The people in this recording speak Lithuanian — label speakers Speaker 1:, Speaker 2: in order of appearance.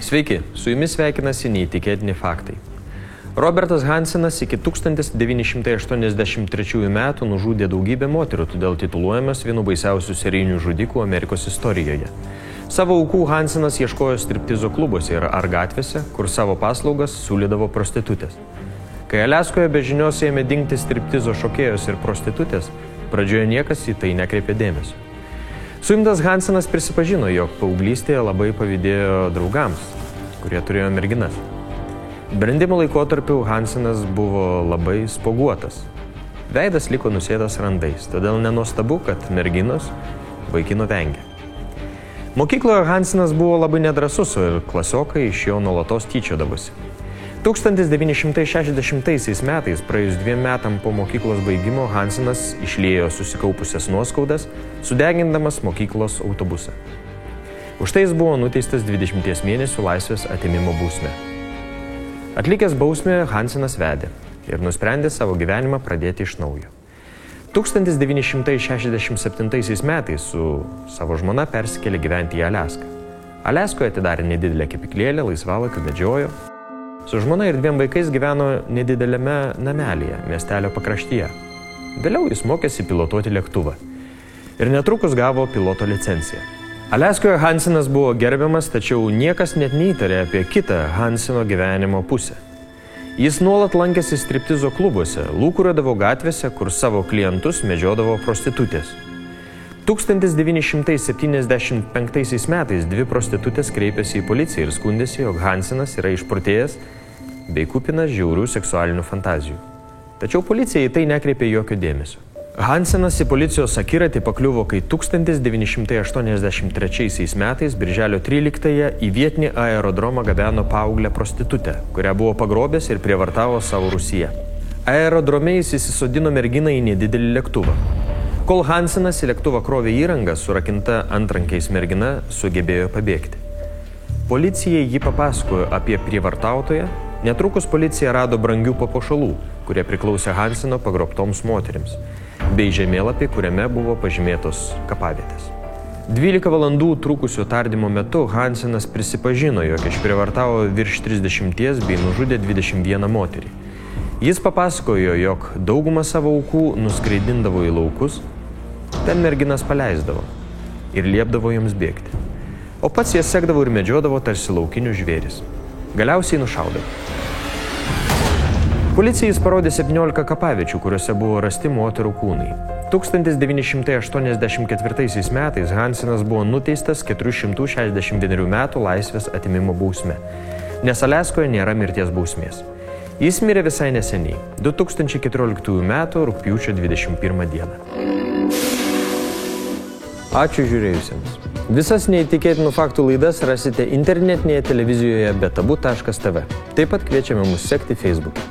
Speaker 1: Sveiki, su jumis sveikinasi neįtikėtini faktai. Robertas Hansenas iki 1983 metų nužudė daugybę moterų, todėl tituluojamas vienu baisiausių serijinių žudikų Amerikos istorijoje. Savo aukų Hansenas ieškojo striptizo klubuose ar gatvėse, kur savo paslaugas siūlydavo prostitutės. Kai Aliaskoje be žinios ėmė dingti striptizo šokėjos ir prostitutės, pradžioje niekas į tai nekreipė dėmesio. Suimtas Hansenas prisipažino, jog paauglystėje labai pavydėjo draugams, kurie turėjo merginas. Brendimo laikotarpiu Hansenas buvo labai spuoguotas. Veidas liko nusėtas randais, todėl nenuostabu, kad merginos vaikino vengė. Mokykloje Hansenas buvo labai nedrąsus ir klasiokai iš jo nuolatos tyčiodavosi. 1960 metais, praėjus 2 metam po mokyklos baigimo, Hansenas išliejo susikaupusias nuoskaudas, sudegindamas mokyklos autobusą. Už tai jis buvo nuteistas 20 mėnesių laisvės atėmimo bausme. Atlikęs bausmę, Hansenas vedė ir nusprendė savo gyvenimą pradėti iš naujo. 1967 metais su savo žmona persikėlė gyventi į Aliaską. Aliaskoje atidarė nedidelę kepyklėlę, laisvalaikiu medžiojo. Su žmona ir 2 vaikais gyveno nedidelėme namelyje, miestelio pakraštyje. Vėliau jis mokėsi pilotuoti lėktuvą ir netrukus gavo piloto licenciją. Aliaskoje Hansenas buvo gerbiamas, tačiau niekas net neįtarė apie kitą Hanseno gyvenimo pusę. Jis nuolat lankėsi striptizo klubuose, lūkuriuodavo gatvėse, kur savo klientus medžiodavo prostitutės. 1975 metais 2 prostitutės kreipėsi į policiją ir skundėsi, jog Hansenas yra išprotėjęs bei kupinas žiaurių seksualinių fantazijų. Tačiau policija į tai nekreipė jokio dėmesio. Hansenas į policijos akiratį pakliuvo, kai 1983 metais birželio 13-ąją į vietinį aerodromą gabeno paauglę prostitutę, kurią buvo pagrobęs ir prievartavo savo rūsyje. Aerodrome jis įsisodino merginą į nedidelį lėktuvą. Kol Hansenas į lėktuvą krovė įrangą, surakinta antrankiais mergina sugebėjo pabėgti. Policijai jį papasakojo apie prievartautoją, netrukus policija rado brangių papuošalų, kurie priklausė Hanseno pagrobtoms moterims, bei žemėlapį, kuriame buvo pažymėtos kapavietės. 12 valandų trukusio tardymo metu Hansenas prisipažino, jog išprievartavo virš 30 bei nužudė 21 moterį. Jis papasakojo, jog daugumą savo aukų nuskraidindavo į laukus, ten merginas paleisdavo ir liepdavo joms bėgti. O pats jas sekdavo ir medžiodavo tarsi laukinius žvėris. Galiausiai nušaudavo. Policijai jis parodė 17 kapaviečių, kuriuose buvo rasti moterų kūnai. 1984 metais Hansenas buvo nuteistas 461 metų laisvės atėmimo bausme, nes Aliaskoje nėra mirties bausmės. Jis mirė visai neseniai, 2014 metų rugpjūčio 21 dieną. Ačiū žiūrėjusiems. Visas neįtikėtinų faktų laidas rasite internetinėje televizijoje betabu.tv. Taip pat kviečiame mus sekti Facebook'e.